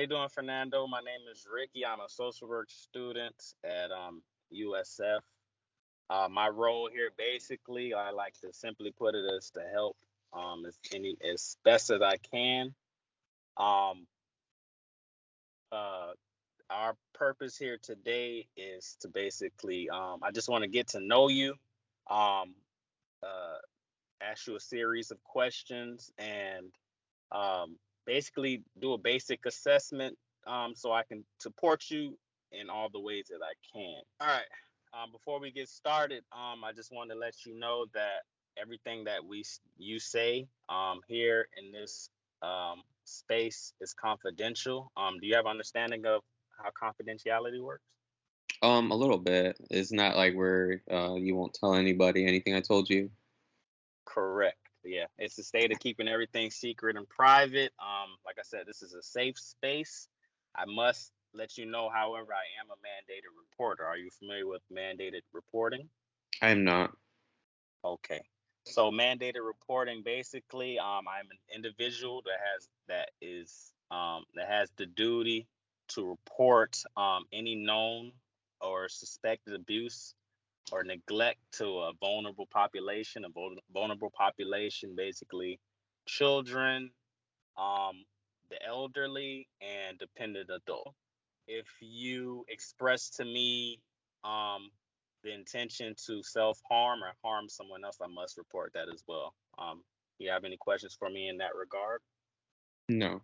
you doing, Fernando? My name is Ricky. I'm a social work student at USF. My role here, basically, I like to simply put it as to help as best as I can. Um, uh, our purpose here today is to basically, I just want to get to know you, um, uh, ask you a series of questions, and um, basically do a basic assessment so I can support you in all the ways that I can. All right. Before we get started, I just want to let you know that everything that you say here in this space is confidential. Do you have understanding of how confidentiality works? A little bit. It's not like where you won't tell anybody anything I told you. Correct. Yeah, it's the state of keeping everything secret and private. Like I said, this is a safe space. I must let you know, however, I am a mandated reporter. Are you familiar with mandated reporting? I am not. Okay. So mandated reporting, basically, I'm an individual that has the duty to report any known or suspected abuse or neglect to a vulnerable population. Vulnerable population, basically, children, um, the elderly, and dependent adult. If you express to me um, the intention to self harm or harm someone else, I must report that as well. You have any questions for me in that regard? No.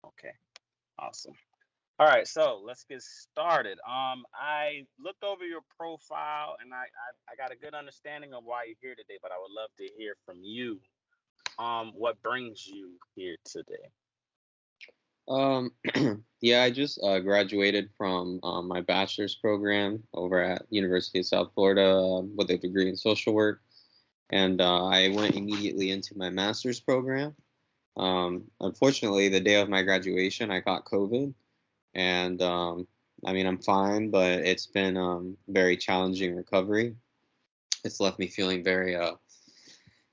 Okay, awesome. All right, so let's get started. I looked over your profile and I got a good understanding of why you're here today, but I would love to hear from you. What brings you here today? Um, yeah, I just graduated from my bachelor's program over at University of South Florida with a degree in social work, and I went immediately into my master's program. Unfortunately, the day of my graduation, I caught COVID, and I mean, I'm fine, but it's been very challenging recovery. It's left me feeling very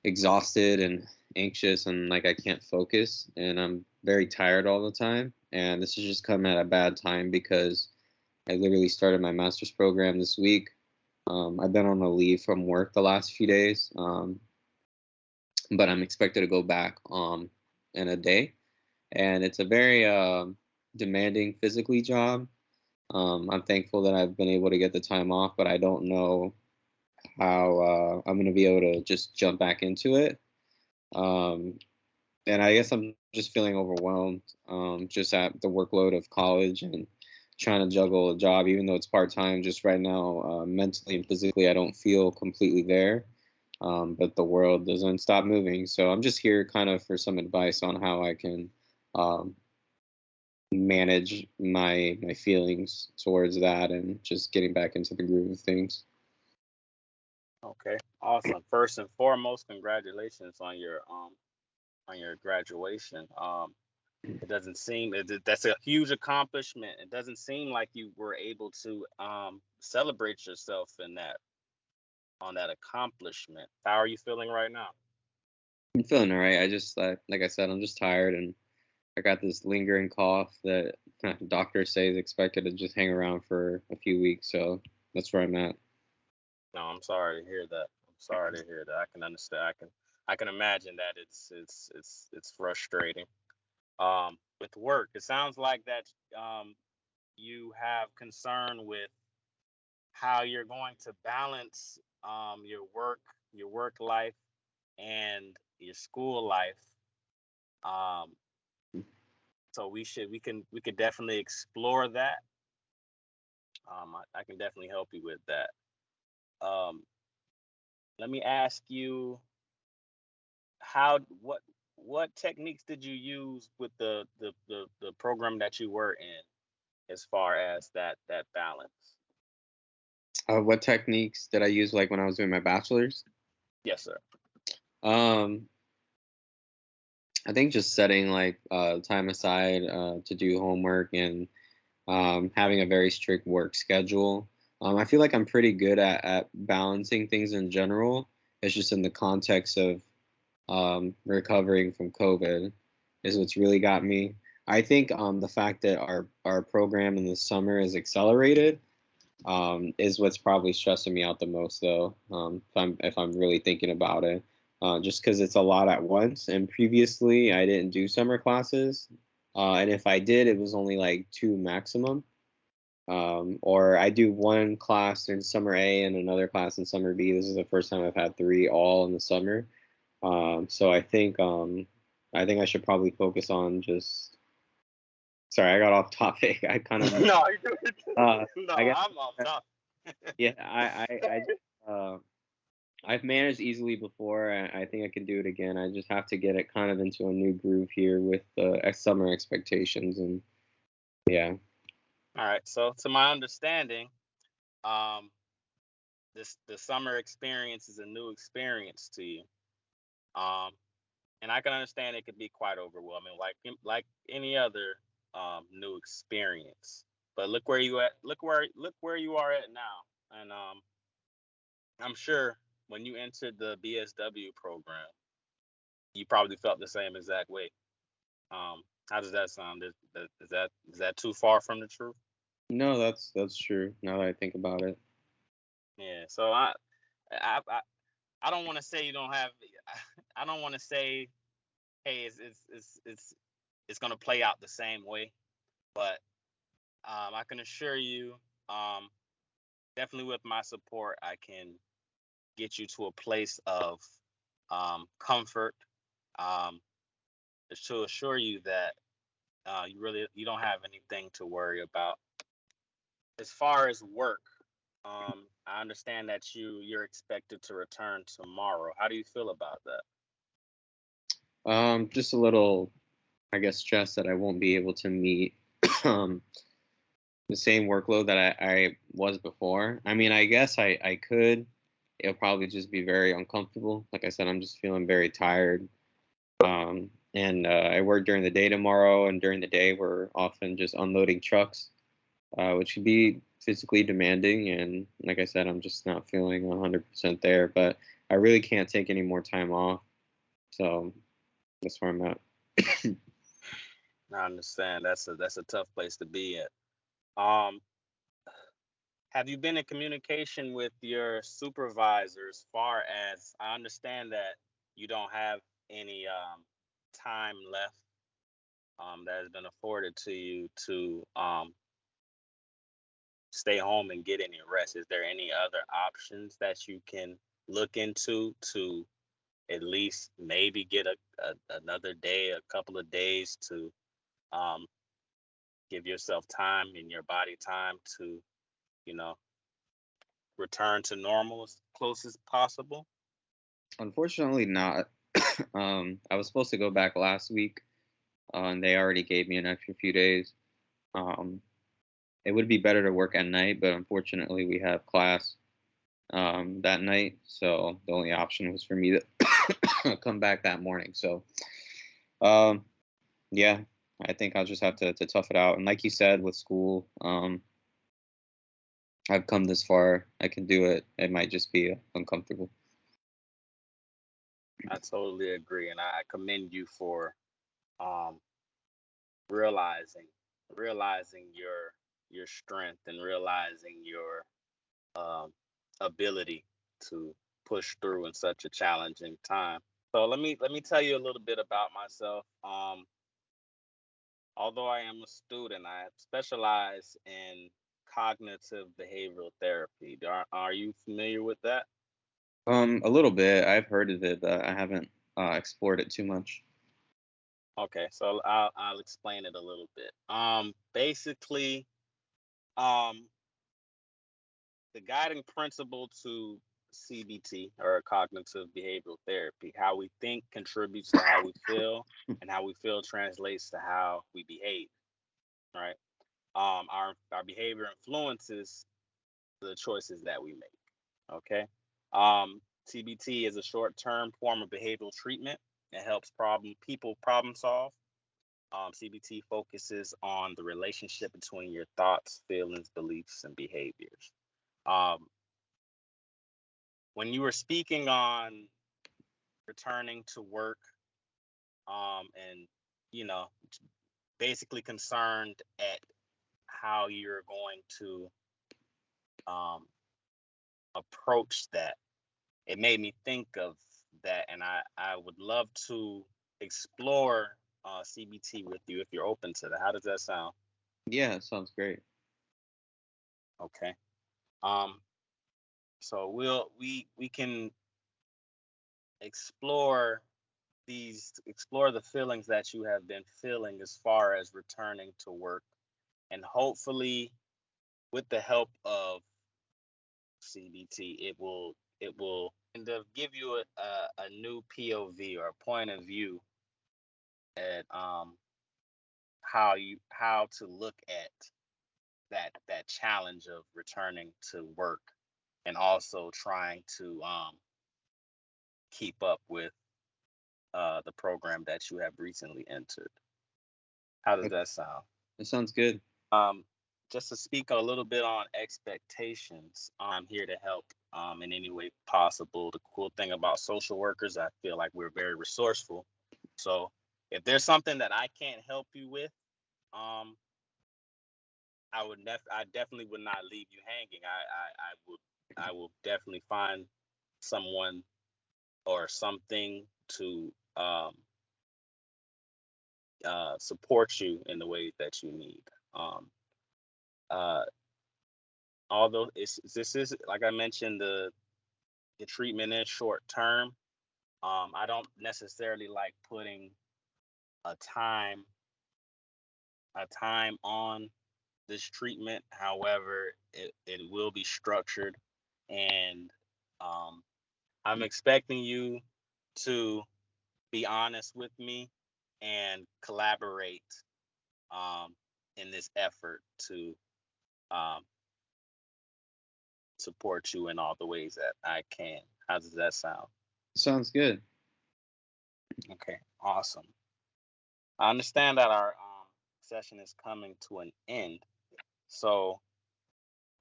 exhausted and anxious and like I can't focus and I'm very tired all the time. And this has just come at a bad time because I literally started my master's program this week. I've been on a leave from work the last few days, but I'm expected to go back in a day. And it's a very demanding physically job. I'm thankful that I've been able to get the time off, but I don't know how I'm going to be able to just jump back into it. Um, and I guess I'm just feeling overwhelmed, just at the workload of college and trying to juggle a job, even though it's part time. Just right now, mentally and physically, I don't feel completely there. But the world doesn't stop moving, so I'm just here kind of for some advice on how I can um, manage my feelings towards that and just getting back into the groove of things. Okay, awesome. First and foremost, congratulations on your graduation. It doesn't seem that's a huge accomplishment. It doesn't seem like you were able to celebrate yourself in that on that accomplishment. How are you feeling right now? I'm feeling all right. I just like I said, I'm just tired and I got this lingering cough that doctors say is expected to just hang around for a few weeks. So that's where I'm at. No, I'm sorry to hear that. I'm sorry to hear that. I can understand. I can imagine that it's frustrating. With work, it sounds like that you have concern with how you're going to balance your work life and your school life. Um, so we could definitely explore that. I can definitely help you with that. Um, Let me ask you how what techniques did you use with the program that you were in as far as that balance? What techniques did I use like when I was doing my bachelor's? Yes, sir. Um, I think just setting like time aside to do homework and having a very strict work schedule. I feel like I'm pretty good at balancing things in general. It's just in the context of recovering from COVID is what's really got me. I think the fact that our program in the summer is accelerated is what's probably stressing me out the most, though. If I'm really thinking about it, just because it's a lot at once. And previously, I didn't do summer classes, and if I did, it was only like two maximum. Or I do one class in summer A and another class in summer B. This is the first time I've had three all in the summer. So I think I should probably focus on just. Sorry, I got off topic. I kind of No, you good. No, I guess I'm off top. yeah. I've managed easily before. I think I can do it again. I just have to get it kind of into a new groove here with the summer expectations and yeah. All right. So, to my understanding, um, the summer experience is a new experience to you. Um, and I can understand it could be quite overwhelming, like any other new experience. But look where you at. Look where you are at now. And I'm sure when you entered the BSW program, you probably felt the same exact way. How does that sound? Is that too far from the truth? No, that's true. Now that I think about it. Yeah. So I don't want to say you don't have. I don't want to say, hey, it's gonna play out the same way, but I can assure you, um, definitely with my support, I can get you to a place of comfort, um, to assure you that you don't have anything to worry about. As far as work, I understand that you're expected to return tomorrow. How do you feel about that? Just a little, I guess, stress that I won't be able to meet um the same workload that I was before. I mean, I guess I could. It'll probably just be very uncomfortable. Like I said, I'm just feeling very tired. And I work during the day tomorrow, and during the day we're often just unloading trucks, which could be physically demanding. And like I said, I'm just not feeling 100% there. But I really can't take any more time off, so that's where I'm at. I understand that's a tough place to be at. Um, have you been in communication with your supervisors? Far as I understand that you don't have any time left that has been afforded to you to stay home and get any rest. Is there any other options that you can look into to at least maybe get another day, a couple of days to um, give yourself time and your body time to, you know, return to normal as close as possible? Unfortunately, not. I was supposed to go back last week, and they already gave me an extra few days. Um, it would be better to work at night, but unfortunately, we have class that night, so the only option was for me to come back that morning. So, um, yeah, I think I'll just have to tough it out. And like you said, with school, I've come this far. I can do it. It might just be uncomfortable. I totally agree, and I commend you for um, realizing realizing your strength and realizing your um, ability to push through in such a challenging time. So let me tell you a little bit about myself. Although I am a student, I specialize in cognitive behavioral therapy. Are you familiar with that? A little bit. I've heard of it, but I haven't explored it too much. Okay, so I'll explain it a little bit. Basically, um, the guiding principle to CBT, or cognitive behavioral therapy, how we think contributes to how we feel, and how we feel translates to how we behave. Right? Our behavior influences the choices that we make. Okay. CBT is a short-term form of behavioral treatment. It helps problem solve. CBT focuses on the relationship between your thoughts, feelings, beliefs, and behaviors. Um, when you were speaking on returning to work, and you know basically concerned at how you're going to approach that. It made me think of that, and I would love to explore CBT with you if you're open to that. How does that sound? Yeah, sounds great. Okay. Um, so we can explore explore the feelings that you have been feeling as far as returning to work, and hopefully with the help of CBT, it will kind of give you a new POV or a point of view at how to look at that challenge of returning to work, and also trying to keep up with the program that you have recently entered. How does It, that sound? it sounds good. Um, just to speak a little bit on expectations, I'm here to help in any way possible. The cool thing about social workers, I feel like we're very resourceful. So if there's something that I can't help you with, um, I definitely would not leave you hanging. I will definitely find someone or something to support you in the ways that you need. Um, uh, Although this is, like I mentioned, the treatment is short term. I don't necessarily like putting a time on this treatment. However, it will be structured, and um, I'm expecting you to be honest with me and collaborate um, in this effort to um, support you in all the ways that I can. How does that sound? Sounds good. Okay, awesome. I understand that our session is coming to an end. So,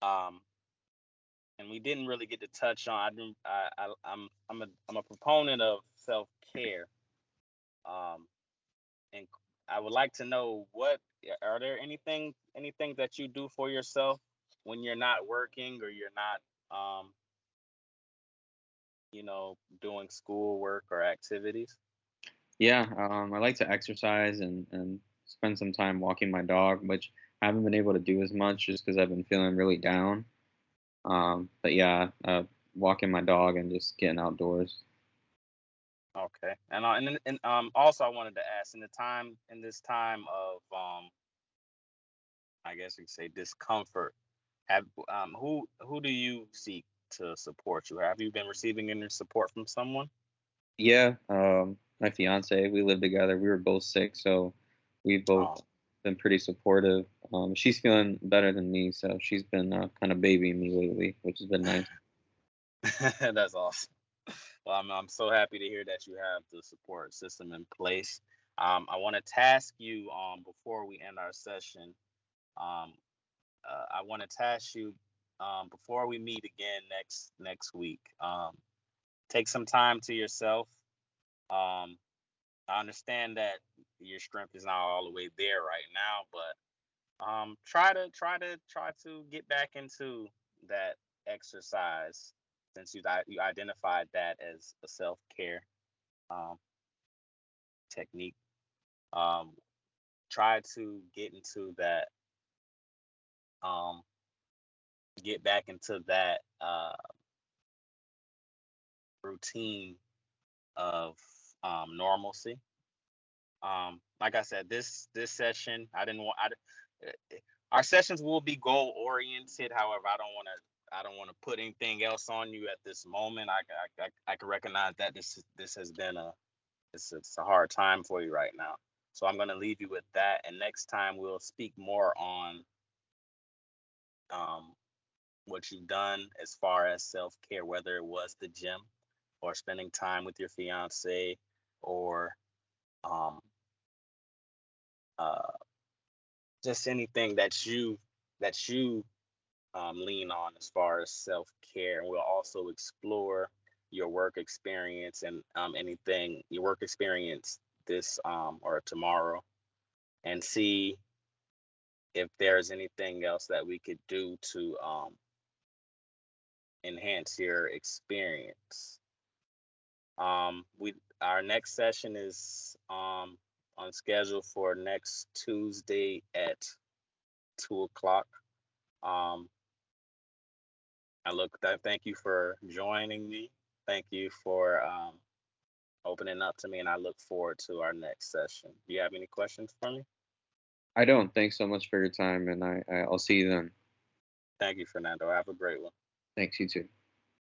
um, and we didn't really get to touch on. I didn't. I'm a proponent of self care. Um, and I would like to know, what are there anything that you do for yourself when you're not working, or you're not doing school work or activities? Yeah, I like to exercise and spend some time walking my dog, which I haven't been able to do as much just because I've been feeling really down. But yeah, walking my dog and just getting outdoors. Okay. And also I wanted to ask, in this time of I guess you could say discomfort, have who do you seek to support you? Have you been receiving any support from someone? Yeah, my fiance, we live together. We were both sick, so we've both Oh, been pretty supportive. She's feeling better than me, so she's been kind of babying me lately, which has been nice. that's awesome. Well, I'm so happy to hear that you have the support system in place. I want to task you before we end our session. Um, I want to task you before we meet again next week. Take some time to yourself. Um, I understand that your strength is not all the way there right now, but try to get back into that exercise, since you identified that as a self care um, technique. Um, Try to um, get back into that routine of normalcy. Like I said, this session, I didn't want. Our sessions will be goal oriented. However, I don't want to put anything else on you at this moment. I can recognize that this has been it's a hard time for you right now. So I'm gonna leave you with that. And next time we'll speak more on um, what you've done as far as self care, whether it was the gym, or spending time with your fiance, or um, uh, just anything that you lean on as far as self care. And we'll also explore your work experience, and anything your work experience this or tomorrow, and see if there's anything else that we could do to enhance your experience. We Our next session is on schedule for next Tuesday at 2 o'clock. Um, thank you for joining me. Thank you for opening up to me, and I look forward to our next session. Do you have any questions for me? I don't. Thanks so much for your time, and I'll see you then. Thank you, Fernando. Have a great one. Thanks, you too.